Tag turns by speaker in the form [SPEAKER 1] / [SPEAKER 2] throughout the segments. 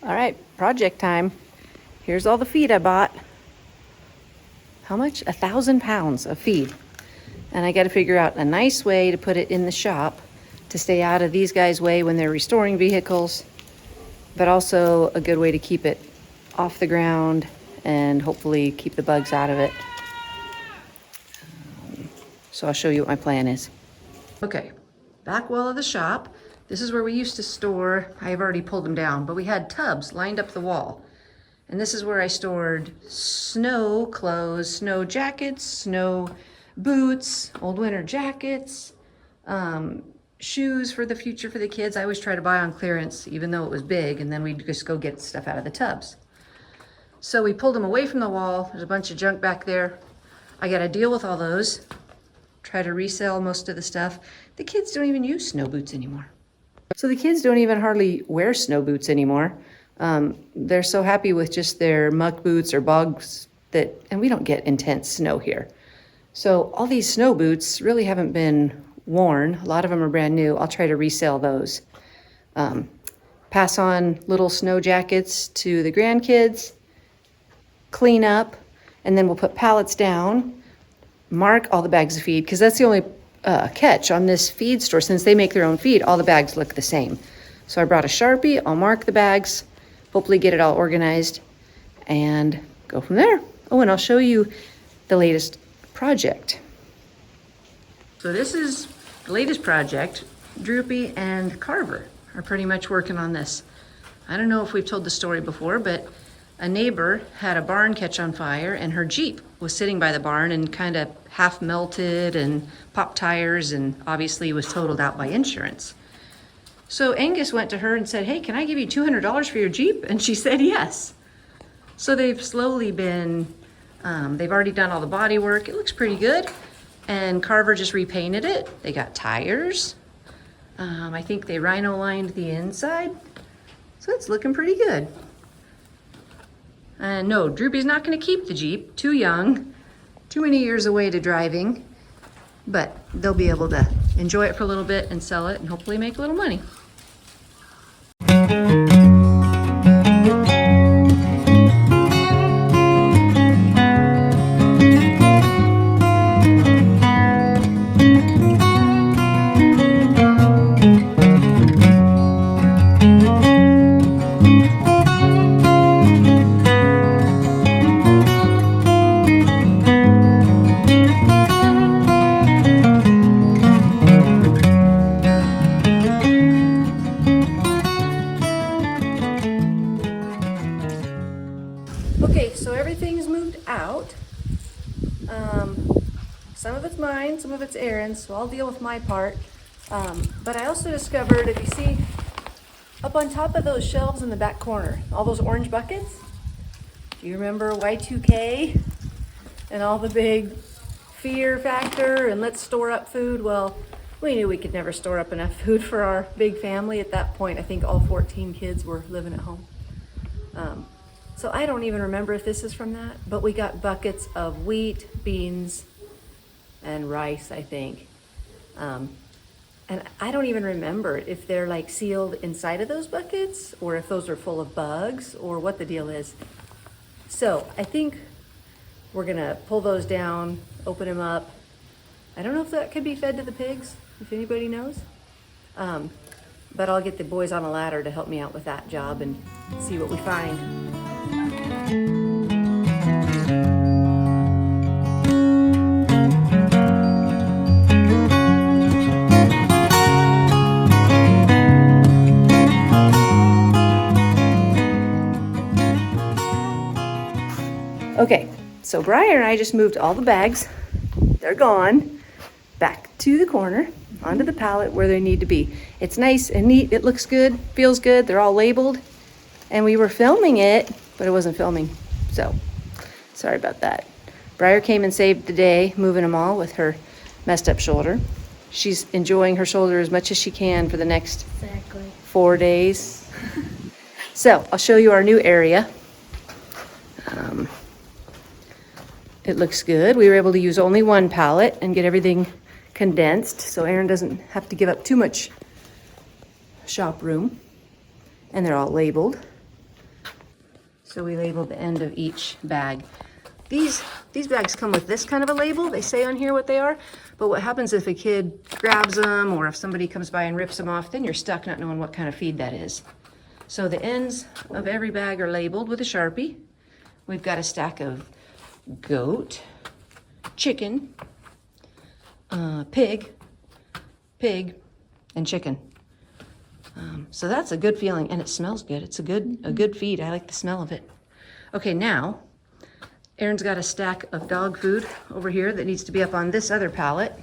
[SPEAKER 1] All right, project time. Here's all the feed I bought. How much? 1,000 pounds of feed. And I got to figure out a nice way to put it in the shop to stay out of these guys' way when they're restoring vehicles, but also a good way to keep it off the ground and hopefully keep the bugs out of it. So I'll show you what my plan is. Okay, back wall of the shop. This is where we used to store, I've already pulled them down, but we had tubs lined up the wall. And this is where I stored snow clothes, snow jackets, snow boots, old winter jackets, shoes for the future for the kids. I always try to buy on clearance, even though it was big, and then we'd just go get stuff out of the tubs. So we pulled them away from the wall. There's a bunch of junk back there. I got to deal with all those, try to resell most of the stuff. The kids don't even use snow boots anymore. So the kids don't even hardly wear snow boots anymore. They're so happy with just their muck boots or bogs and we don't get intense snow here. So all these snow boots really haven't been worn. A lot of them are brand new. I'll try to resell those. Pass on little snow jackets to the grandkids, clean up, and then we'll put pallets down, mark all the bags of feed, because that's the only catch on this feed store. Since they make their own feed, all the bags look the same. So I brought a Sharpie. I'll mark the bags, hopefully get it all organized, and go from there. Oh, and I'll show you the latest project. So this is the latest project. Droopy and Carver are pretty much working on this. I don't know if we've told the story before, but a neighbor had a barn catch on fire and her Jeep was sitting by the barn and kind of half melted and popped tires and obviously was totaled out by insurance. So Angus went to her and said, "Hey, can I give you $200 for your Jeep?" And she said yes. So they've slowly been, they've already done all the body work. It looks pretty good. And Carver just repainted it. They got tires. I think they rhino lined the inside. So it's looking pretty good. And no, Droopy's not going to keep the Jeep. Too young, too many years away to driving. But they'll be able to enjoy it for a little bit and sell it and hopefully make a little money. Okay, so everything's moved out. Some of it's mine, some of it's Aaron's, so I'll deal with my part. But I also discovered, if you see up on top of those shelves in the back corner, all those orange buckets, do you remember Y2K and all the big fear factor and let's store up food? Well, we knew we could never store up enough food for our big family. At that point, I think all 14 kids were living at home. So I don't even remember if this is from that, but we got buckets of wheat, beans, and rice, I think. And I don't even remember if they're like sealed inside of those buckets or if those are full of bugs or what the deal is. So I think we're gonna pull those down, open them up. I don't know if that could be fed to the pigs, if anybody knows. But I'll get the boys on a ladder to help me out with that job and see what we find. Okay, so Brian and I just moved all the bags. They're gone. Back to the corner, onto the pallet where they need to be. It's nice and neat. It looks good, feels good. They're all labeled. And we were filming it, but it wasn't filming. So, sorry about that. Briar came and saved the day, moving them all with her messed up shoulder. She's enjoying her shoulder as much as she can for the next 4 days. So, I'll show you our new area. It looks good. We were able to use only one pallet and get everything condensed, so Aaron doesn't have to give up too much shop room. And they're all labeled. So we labeled the end of each bag. These bags come with this kind of a label. They say on here what they are, but what happens if a kid grabs them or if somebody comes by and rips them off, then you're stuck not knowing what kind of feed that is. So the ends of every bag are labeled with a Sharpie. We've got a stack of goat, chicken, pig, and chicken. So that's a good feeling, and it smells good. It's a good feed. I like the smell of it. Okay, now Aaron's got a stack of dog food over here that needs to be up on this other pallet.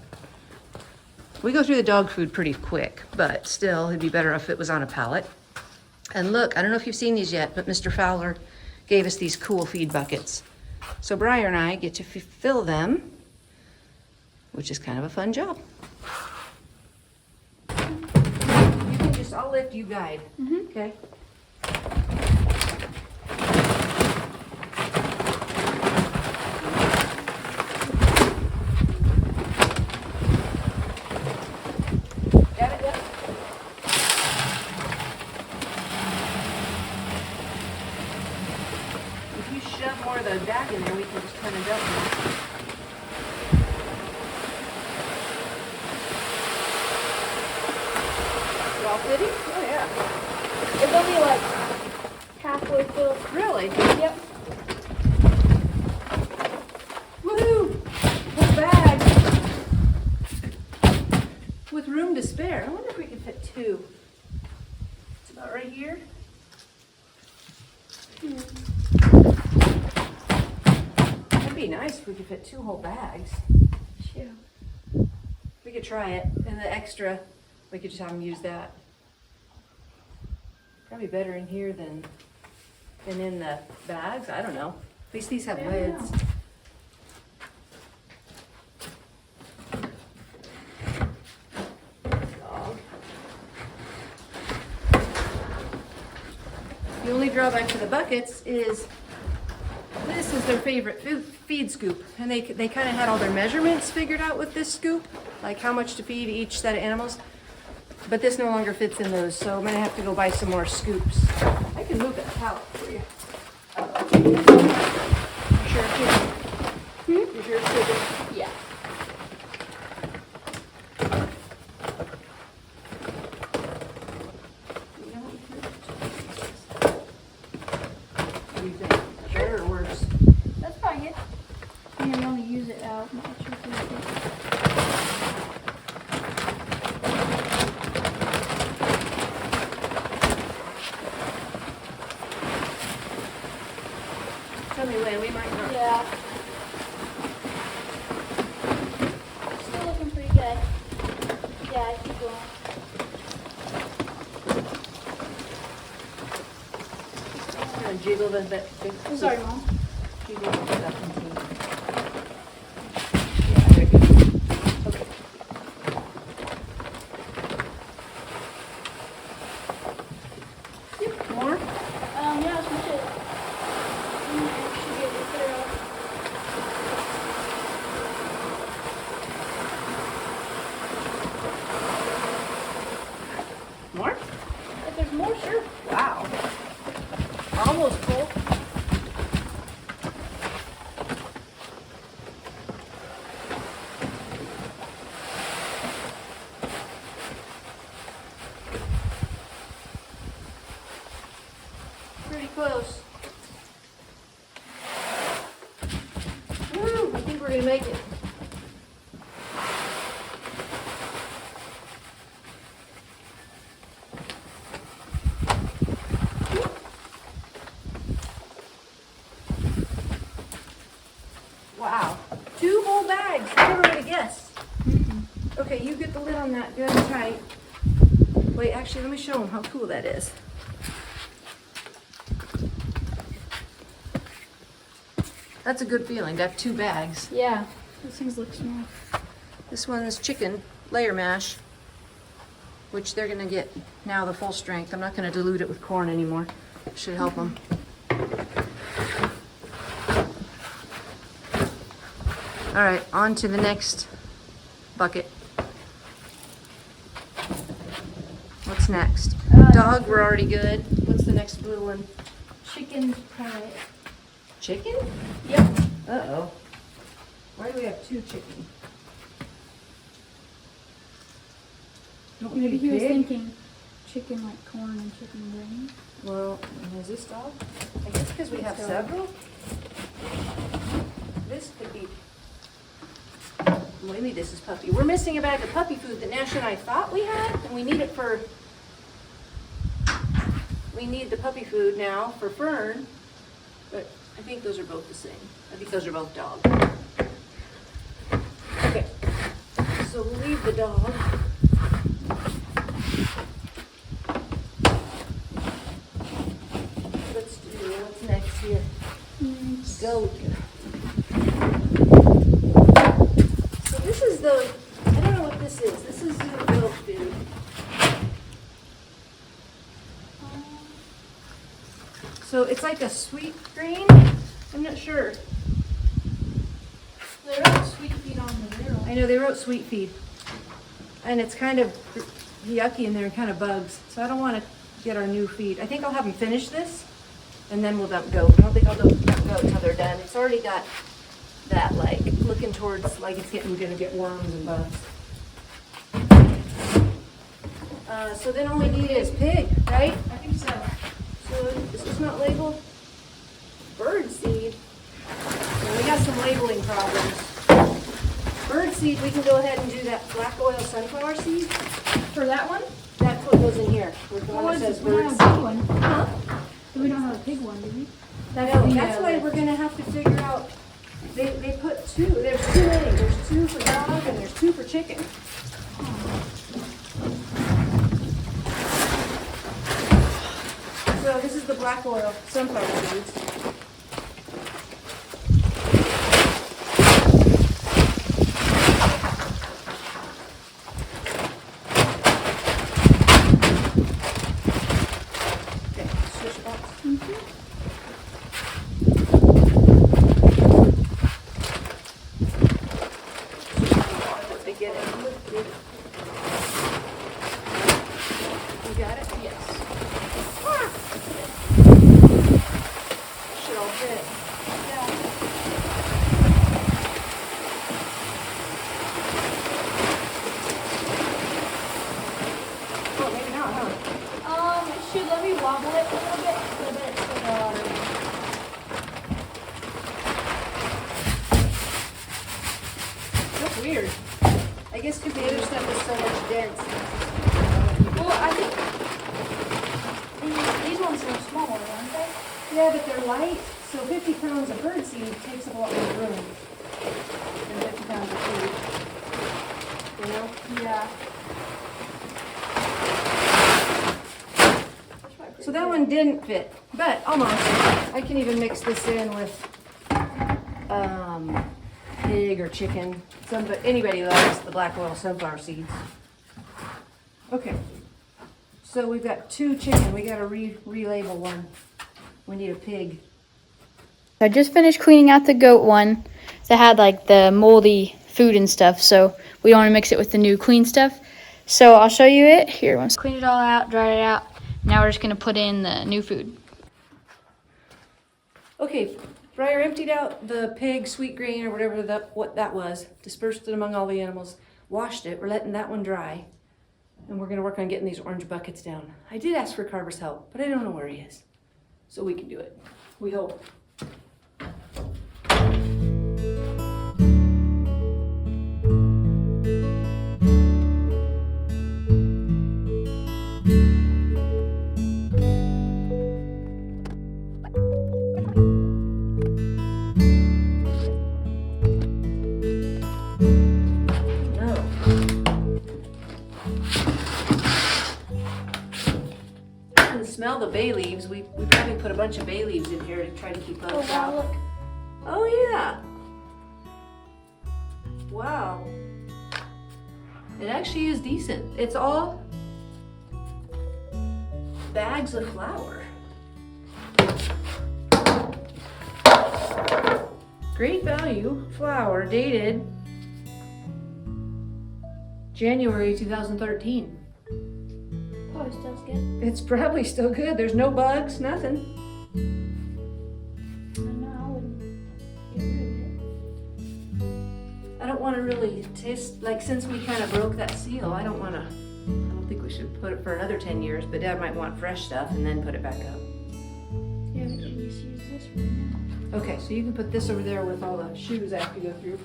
[SPEAKER 1] We go through the dog food pretty quick, but still, it'd be better if it was on a pallet. And look, I don't know if you've seen these yet, but Mr. Fowler gave us these cool feed buckets. So Briar and I get to fill them, which is kind of a fun job. You can just, I'll let you guide, okay? The bag in there, we can just turn it up. You all fitting? Oh yeah.
[SPEAKER 2] It's only like halfway full.
[SPEAKER 1] Really?
[SPEAKER 2] Yep.
[SPEAKER 1] Woohoo! Whole bag with room to spare. I wonder if we could fit two. It's about right here. Be nice if we could fit two whole bags.
[SPEAKER 2] Sure.
[SPEAKER 1] We could try it, and the extra, we could just have them use that. Probably better in here than in the bags. I don't know. At least these have lids. Dog. The only drawback to the buckets is this is their favorite feed scoop, and they kind of had all their measurements figured out with this scoop, like how much to feed each set of animals, but this no longer fits in those, so I'm gonna have to go buy some more scoops. I can move that pallet for you. You sure it's good? You sure it's good?
[SPEAKER 2] Yeah.
[SPEAKER 1] What do you think? Better or worse?
[SPEAKER 2] That's probably it. I mean, I only use it out. Not sure if it's good.
[SPEAKER 1] Tell me when, we might not.
[SPEAKER 2] Yeah. Still looking pretty good. Yeah, keep going.
[SPEAKER 1] I'm gonna jiggle the bit.
[SPEAKER 2] I'm sorry, Mom.
[SPEAKER 1] Jiggle the bit up into it. Yeah, there you go. Okay. Yep, more?
[SPEAKER 2] Yeah, we should. We should be able to clear out.
[SPEAKER 1] More?
[SPEAKER 2] If there's more, sure.
[SPEAKER 1] Wow. Almost full. Pretty close. Woo, I think we're gonna make it. Wow, 2 whole bags. I never would have guessed. Okay, you get the lid on that good and tight. Wait, actually, let me show them how cool that is. That's a good feeling to have 2 bags.
[SPEAKER 2] Yeah. Those things look small.
[SPEAKER 1] This one's chicken layer mash, which they're gonna get now the full strength. I'm not gonna dilute it with corn anymore. Should help them. All right, on to the next bucket. What's next? Dog, we're already good. What's the next blue one?
[SPEAKER 2] chicken pellet.
[SPEAKER 1] Chicken?
[SPEAKER 2] Yep.
[SPEAKER 1] Uh-oh. Why do we have 2 chicken? Don't we
[SPEAKER 2] Maybe
[SPEAKER 1] need
[SPEAKER 2] he was
[SPEAKER 1] pig?
[SPEAKER 2] thinking chicken like corn and chicken brains.
[SPEAKER 1] Well, and is this dog? I guess because we have
[SPEAKER 2] Dog.
[SPEAKER 1] several. This could be. Maybe this is puppy. We're missing a bag of puppy food that Nash and I thought we had, and we need it for. We need the puppy food now for Fern, but I think those are both the same. I think those are both dog. Okay, so we'll leave the dog. Let's do what's next here. Goat. So this is the, I don't know what this is. This is the goat food. So it's like a sweet green. I'm not sure.
[SPEAKER 2] They wrote sweet feed on the barrel.
[SPEAKER 1] I know they wrote sweet feed. And it's kind of yucky in there and kind of bugs. So I don't want to get our new feed. I think I'll have them finish this and then we'll dump goat. I don't think I'll dump goat until they're done. It's already got that like looking towards like it's gonna get worms and bugs. So then all we need is pig, right?
[SPEAKER 2] I think so.
[SPEAKER 1] So this is not labeled bird seed. Well, we got some labeling problems. Bird seed, we can go ahead and do that black oil sunflower seed.
[SPEAKER 2] For that one?
[SPEAKER 1] That's what goes in here. With the one that says
[SPEAKER 2] we
[SPEAKER 1] bird
[SPEAKER 2] don't
[SPEAKER 1] seed.
[SPEAKER 2] have a big one.
[SPEAKER 1] Huh?
[SPEAKER 2] We don't have a big one, do we?
[SPEAKER 1] That's why we're gonna have to figure out, they put 2, there's 2 eggs. There's 2 for dog and there's 2 for chicken. So this is the black oil sunflower seeds. Okay, switch box. What they get it. You got it? Yes. Should all fit. Oh, maybe not, huh?
[SPEAKER 2] It should let me wobble it a little bit so that it's in the water.
[SPEAKER 1] That's weird. I guess because the other stuff is so much dense.
[SPEAKER 2] Well, I think these ones are smaller, aren't they?
[SPEAKER 1] Yeah, but they're light, so 50 pounds of bird seed takes up a lot more room than 50 pounds of food. You know?
[SPEAKER 2] Yeah.
[SPEAKER 1] So that one didn't fit, but almost. I can even mix this in with pig or chicken. But anybody loves the black oil sunflower seeds. Okay. So we've got 2 chicken. We got to relabel one. We need a pig.
[SPEAKER 3] I just finished cleaning out the goat one that had like the moldy food and stuff, so we don't want to mix it with the new clean stuff. So I'll show you it. Here, once cleaned it all out, dried it out. Now we're just going to put in the new food.
[SPEAKER 1] Okay, Briar emptied out the pig sweet green or whatever what that was, dispersed it among all the animals, washed it. We're letting that one dry, and we're going to work on getting these orange buckets down. I did ask for Carver's help, but I don't know where he is, so we can do it. We hope. Smell the bay leaves. We probably put a bunch of bay leaves in here to try to keep
[SPEAKER 2] Oh,
[SPEAKER 1] bugs
[SPEAKER 2] wow,
[SPEAKER 1] out.
[SPEAKER 2] look.
[SPEAKER 1] Oh yeah. Wow. It actually is decent. It's all bags of flour. Great value flour dated January 2013.
[SPEAKER 2] Probably still good.
[SPEAKER 1] It's probably still good. There's no bugs, nothing. I don't want to really taste, like, since we kind of broke that seal, I don't think we should put it for another 10 years, but Dad might want fresh stuff and then put it back up.
[SPEAKER 2] Yeah, we can just use this right now.
[SPEAKER 1] Okay, so you can put this over there with all the shoes I have to go through.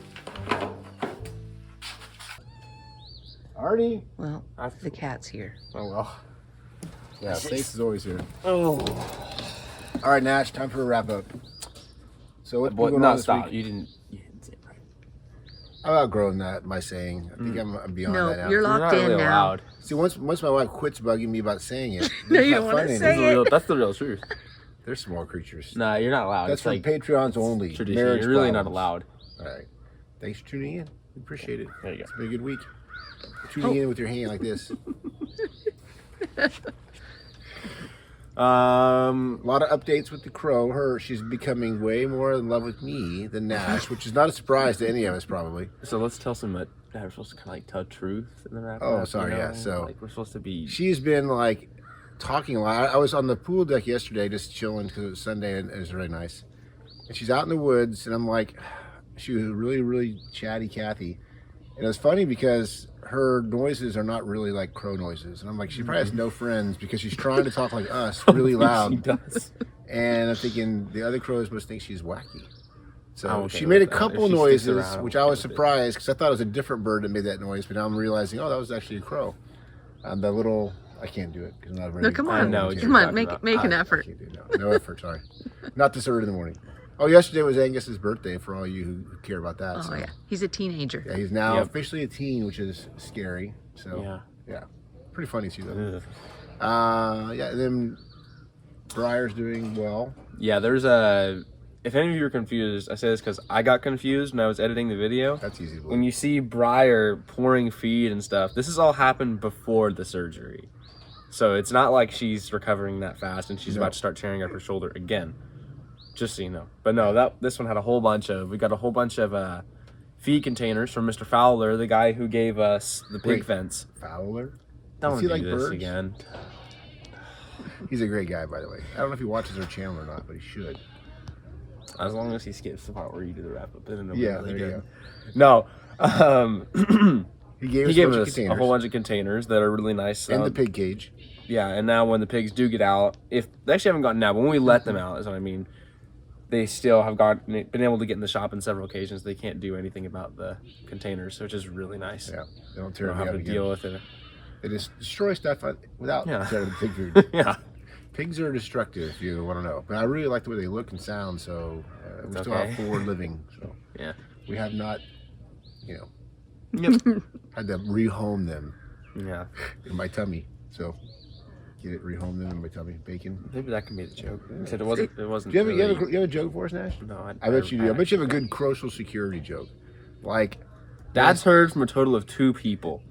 [SPEAKER 4] Artie?
[SPEAKER 1] Well, the cat's here.
[SPEAKER 4] Oh, well. Yeah, Stace is always here.
[SPEAKER 5] Oh.
[SPEAKER 4] All right, Nash, time for a wrap up. So what's been
[SPEAKER 5] Boy,
[SPEAKER 4] going
[SPEAKER 5] no,
[SPEAKER 4] on this
[SPEAKER 5] stop.
[SPEAKER 4] week?
[SPEAKER 5] You didn't say it right.
[SPEAKER 4] I've outgrown that, my saying. I think I'm beyond that now.
[SPEAKER 1] You're
[SPEAKER 5] You're
[SPEAKER 1] locked
[SPEAKER 5] not
[SPEAKER 1] in
[SPEAKER 5] really
[SPEAKER 1] now.
[SPEAKER 5] allowed.
[SPEAKER 4] See, once my wife quits bugging me about saying it,
[SPEAKER 1] No,
[SPEAKER 4] it's
[SPEAKER 1] you
[SPEAKER 4] not
[SPEAKER 1] don't wanna
[SPEAKER 4] funny
[SPEAKER 1] say
[SPEAKER 4] anymore.
[SPEAKER 1] it.
[SPEAKER 5] That's the real truth.
[SPEAKER 4] They're small creatures.
[SPEAKER 5] Nah, you're not allowed.
[SPEAKER 4] That's
[SPEAKER 5] it's
[SPEAKER 4] for
[SPEAKER 5] like
[SPEAKER 4] Patreons only.
[SPEAKER 5] tradition.
[SPEAKER 4] Marriage
[SPEAKER 5] You're really not
[SPEAKER 4] problems.
[SPEAKER 5] allowed.
[SPEAKER 4] All right. Thanks for tuning in. We appreciate it.
[SPEAKER 5] There you go.
[SPEAKER 4] It's been a good week. Tuning in with your hand like this. A lot of updates with the crow. She's becoming way more in love with me than Nash, which is not a surprise to any of us, probably.
[SPEAKER 5] So let's tell some that we're supposed to kind of like tell truth in the wrap.
[SPEAKER 4] Oh,
[SPEAKER 5] up,
[SPEAKER 4] sorry,
[SPEAKER 5] you know?
[SPEAKER 4] yeah, so-
[SPEAKER 5] like we're supposed to be.
[SPEAKER 4] She's been like talking a lot. I was on the pool deck yesterday just chilling because it was Sunday and it was really nice. And she's out in the woods, and I'm like, she was really, really chatty Kathy. And it was funny because her noises are not really like crow noises. And I'm like, she probably has no friends because she's trying to talk like us really loud.
[SPEAKER 5] She does.
[SPEAKER 4] And I'm thinking the other crows must think she's wacky. So
[SPEAKER 5] I'm okay
[SPEAKER 4] she made a
[SPEAKER 5] with that.
[SPEAKER 4] couple
[SPEAKER 5] If she sticks
[SPEAKER 4] noises,
[SPEAKER 5] around,
[SPEAKER 4] which
[SPEAKER 5] I'm
[SPEAKER 4] I
[SPEAKER 5] okay
[SPEAKER 4] was
[SPEAKER 5] with it.
[SPEAKER 4] surprised because I thought it was a different bird that made that noise. But now I'm realizing, oh, that was actually a crow. The little, I can't do it because I'm not very.
[SPEAKER 1] No, come
[SPEAKER 5] I
[SPEAKER 1] on.
[SPEAKER 5] know what
[SPEAKER 1] Come
[SPEAKER 5] you're
[SPEAKER 1] on,
[SPEAKER 5] talking
[SPEAKER 1] make
[SPEAKER 5] about.
[SPEAKER 1] make an
[SPEAKER 4] I
[SPEAKER 1] effort.
[SPEAKER 4] can't do it. No effort, sorry. Not this early in the morning. Oh, yesterday was Angus's birthday for all you who care about that.
[SPEAKER 1] Oh
[SPEAKER 4] so.
[SPEAKER 1] yeah, he's a teenager.
[SPEAKER 4] Yeah, he's now
[SPEAKER 5] Yep.
[SPEAKER 4] officially a teen, which is scary. So
[SPEAKER 5] Yeah.
[SPEAKER 4] pretty funny too though.
[SPEAKER 5] Ugh.
[SPEAKER 4] Yeah, and then Briar's doing well.
[SPEAKER 5] Yeah, there's a. If any of you are confused, I say this because I got confused when I was editing the video.
[SPEAKER 4] That's easy to
[SPEAKER 5] When
[SPEAKER 4] believe.
[SPEAKER 5] you see Briar pouring feed and stuff, this has all happened before the surgery. So it's not like she's recovering that fast and she's
[SPEAKER 4] No.
[SPEAKER 5] about to start tearing up her shoulder again. Just so you know. But no, this one had we got a whole bunch of feed containers from Mr. Fowler, the guy who gave us the pig
[SPEAKER 4] Wait.
[SPEAKER 5] fence.
[SPEAKER 4] Fowler?
[SPEAKER 5] Don't
[SPEAKER 4] Does he
[SPEAKER 5] do
[SPEAKER 4] like
[SPEAKER 5] this
[SPEAKER 4] birds?
[SPEAKER 5] again.
[SPEAKER 4] He's a great guy, by the way. I don't know if he watches our channel or not, but he should.
[SPEAKER 5] As long as he skips the part where you do the wrap up. Then it'll be
[SPEAKER 4] Yeah,
[SPEAKER 5] really
[SPEAKER 4] there you
[SPEAKER 5] good. No.
[SPEAKER 4] He gave
[SPEAKER 5] He
[SPEAKER 4] us,
[SPEAKER 5] gave
[SPEAKER 4] a bunch of
[SPEAKER 5] us a
[SPEAKER 4] containers
[SPEAKER 5] whole bunch of containers that are really nice.
[SPEAKER 4] and the pig cage.
[SPEAKER 5] Yeah, and now when the pigs do get out, if they actually haven't gotten out, but when we let them out, is what I mean, they still have been able to get in the shop on several occasions. They can't do anything about the containers, which is really nice.
[SPEAKER 4] Yeah, they don't
[SPEAKER 5] You
[SPEAKER 4] tear
[SPEAKER 5] don't
[SPEAKER 4] me
[SPEAKER 5] have
[SPEAKER 4] up
[SPEAKER 5] to
[SPEAKER 4] again.
[SPEAKER 5] deal with it.
[SPEAKER 4] They just destroy stuff without
[SPEAKER 5] Yeah.
[SPEAKER 4] tearing the pig food.
[SPEAKER 5] Yeah.
[SPEAKER 4] Pigs are destructive, if you want to know. But I really like the way they look and sound, so we
[SPEAKER 5] It's
[SPEAKER 4] still
[SPEAKER 5] okay.
[SPEAKER 4] have 4 living. So
[SPEAKER 5] Yeah.
[SPEAKER 4] we have not,
[SPEAKER 5] Yep.
[SPEAKER 4] had to rehome them
[SPEAKER 5] Yeah.
[SPEAKER 4] in my tummy. So get it, rehome them in my tummy. Bacon.
[SPEAKER 5] Maybe that can be the joke. Except it wasn't. It wasn't.
[SPEAKER 4] Do you have,
[SPEAKER 5] really,
[SPEAKER 4] you have a joke for us, Nash?
[SPEAKER 5] No,
[SPEAKER 4] I bet you do. I bet you have a good social security joke. Like,
[SPEAKER 5] That's heard from a total of 2 people.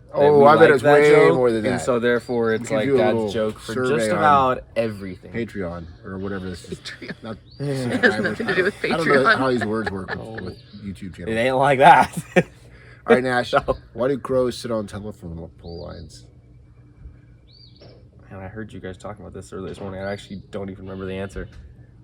[SPEAKER 5] that
[SPEAKER 4] oh,
[SPEAKER 5] we
[SPEAKER 4] I bet
[SPEAKER 5] like
[SPEAKER 4] it's
[SPEAKER 5] that
[SPEAKER 4] way
[SPEAKER 5] joke,
[SPEAKER 4] more than that.
[SPEAKER 5] And so therefore, it's
[SPEAKER 4] could
[SPEAKER 5] like
[SPEAKER 4] do a little
[SPEAKER 5] Dad's joke for
[SPEAKER 4] survey
[SPEAKER 5] just
[SPEAKER 4] on
[SPEAKER 5] about everything.
[SPEAKER 4] Patreon or whatever this is.
[SPEAKER 1] Patreon.
[SPEAKER 4] Not
[SPEAKER 1] It has nothing to do with
[SPEAKER 4] I don't know
[SPEAKER 1] Patreon.
[SPEAKER 4] how these words work with YouTube
[SPEAKER 5] It
[SPEAKER 4] channels.
[SPEAKER 5] ain't like that.
[SPEAKER 4] All right, Nash.
[SPEAKER 5] No.
[SPEAKER 4] Why do crows sit on telephone pole lines?
[SPEAKER 5] And I heard you guys talking about this earlier this morning. I actually don't even remember the answer.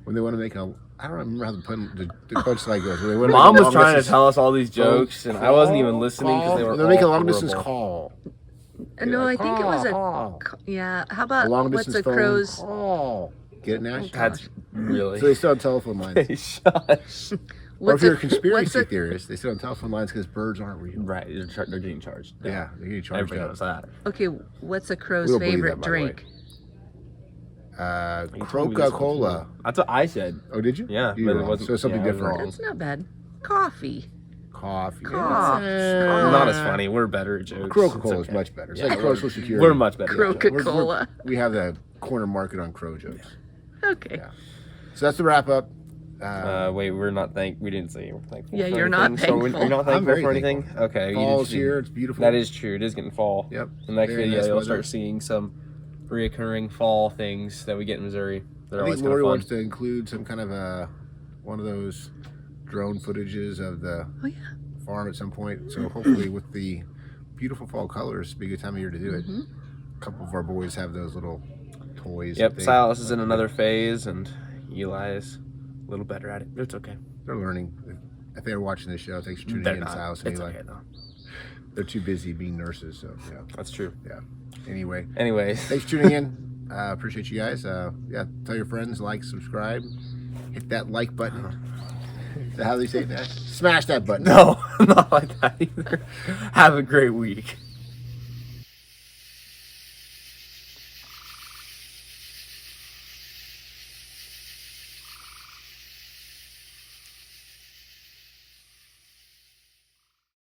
[SPEAKER 4] When they want to make a, I don't remember how the punchline goes. When they want to
[SPEAKER 5] Mom
[SPEAKER 4] make a
[SPEAKER 5] was
[SPEAKER 4] long
[SPEAKER 5] trying to
[SPEAKER 4] distance
[SPEAKER 5] tell us all these jokes, and I wasn't even listening because they were
[SPEAKER 4] When they make a
[SPEAKER 5] all
[SPEAKER 4] long distance
[SPEAKER 5] horrible.
[SPEAKER 4] call.
[SPEAKER 1] No, I think it was a.
[SPEAKER 4] call.
[SPEAKER 1] Yeah. How
[SPEAKER 4] A
[SPEAKER 1] about
[SPEAKER 4] long
[SPEAKER 1] what's
[SPEAKER 4] distance
[SPEAKER 1] a
[SPEAKER 4] phone
[SPEAKER 1] crow's?
[SPEAKER 4] call. Get it, Nash?
[SPEAKER 5] That's really.
[SPEAKER 4] So they sit on telephone lines.
[SPEAKER 5] Shush.
[SPEAKER 4] Or if
[SPEAKER 1] What's
[SPEAKER 4] you're a
[SPEAKER 1] what's
[SPEAKER 4] conspiracy
[SPEAKER 1] a-
[SPEAKER 4] theorist, they sit on telephone lines because birds aren't real.
[SPEAKER 5] Right, they're getting charged.
[SPEAKER 4] Yeah, they're getting charged
[SPEAKER 5] Everybody
[SPEAKER 4] up.
[SPEAKER 5] knows that.
[SPEAKER 1] Okay, what's a crow's
[SPEAKER 4] We don't believe
[SPEAKER 1] favorite
[SPEAKER 4] that, by the way.
[SPEAKER 1] drink?
[SPEAKER 5] You told me this one
[SPEAKER 4] Coca-Cola.
[SPEAKER 5] too. That's what I said.
[SPEAKER 4] Oh, did you?
[SPEAKER 5] Yeah,
[SPEAKER 4] You
[SPEAKER 5] but
[SPEAKER 4] were
[SPEAKER 5] it
[SPEAKER 4] wrong.
[SPEAKER 5] wasn't.
[SPEAKER 4] So something
[SPEAKER 5] yeah, I was
[SPEAKER 4] different.
[SPEAKER 5] wrong.
[SPEAKER 1] That's not bad. Coffee.
[SPEAKER 4] Coffee.
[SPEAKER 1] Cough.
[SPEAKER 5] Not as funny. We're better at jokes.
[SPEAKER 4] Coca-Cola
[SPEAKER 5] It's
[SPEAKER 4] is
[SPEAKER 5] okay.
[SPEAKER 4] much better. It's
[SPEAKER 5] Yeah,
[SPEAKER 4] like
[SPEAKER 5] we're-
[SPEAKER 4] social security.
[SPEAKER 5] We're much better. at jokes.
[SPEAKER 1] Coca-Cola.
[SPEAKER 4] We have the corner market on crow jokes.
[SPEAKER 1] Okay.
[SPEAKER 4] Yeah. So that's the wrap up.
[SPEAKER 5] Wait, we're not we didn't say we're thankful.
[SPEAKER 1] Yeah,
[SPEAKER 5] for
[SPEAKER 1] you're not
[SPEAKER 5] anything, so
[SPEAKER 1] thankful.
[SPEAKER 4] I'm
[SPEAKER 5] you're not thankful
[SPEAKER 4] very
[SPEAKER 5] for anything.
[SPEAKER 4] thankful.
[SPEAKER 5] Okay,
[SPEAKER 4] Fall's
[SPEAKER 5] you
[SPEAKER 4] here. It's beautiful.
[SPEAKER 5] That is true. It is getting fall.
[SPEAKER 4] Yep.
[SPEAKER 5] The next
[SPEAKER 4] Very
[SPEAKER 5] video,
[SPEAKER 4] nice
[SPEAKER 5] you'll
[SPEAKER 4] weather.
[SPEAKER 5] start seeing some reoccurring fall things that we get in Missouri. They're
[SPEAKER 4] I
[SPEAKER 5] always
[SPEAKER 4] think
[SPEAKER 5] kind
[SPEAKER 4] Lori
[SPEAKER 5] of fun.
[SPEAKER 4] wants to include some kind of one of those drone footages of the
[SPEAKER 1] Oh yeah.
[SPEAKER 4] farm at some point. So hopefully with the beautiful fall colors, it'll be a good time of year to do it.
[SPEAKER 1] Mm-hmm.
[SPEAKER 4] A couple of our boys have those little toys.
[SPEAKER 5] Yep,
[SPEAKER 4] that they-
[SPEAKER 5] Silas is in another phase, and Eli is a little better at it, but it's okay.
[SPEAKER 4] They're learning. If they're watching this show, thanks for tuning
[SPEAKER 5] They're
[SPEAKER 4] in,
[SPEAKER 5] not.
[SPEAKER 4] Silas and
[SPEAKER 5] It's
[SPEAKER 4] Eli.
[SPEAKER 5] okay though.
[SPEAKER 4] They're too busy being nurses, so yeah.
[SPEAKER 5] That's true.
[SPEAKER 4] Yeah. Anyway,
[SPEAKER 5] Anyways,
[SPEAKER 4] thanks for tuning in. Appreciate you guys. Yeah, tell your friends, like, subscribe, hit that like button. Is that how they say that? Smash that button.
[SPEAKER 5] no, not like that either. Have a great week.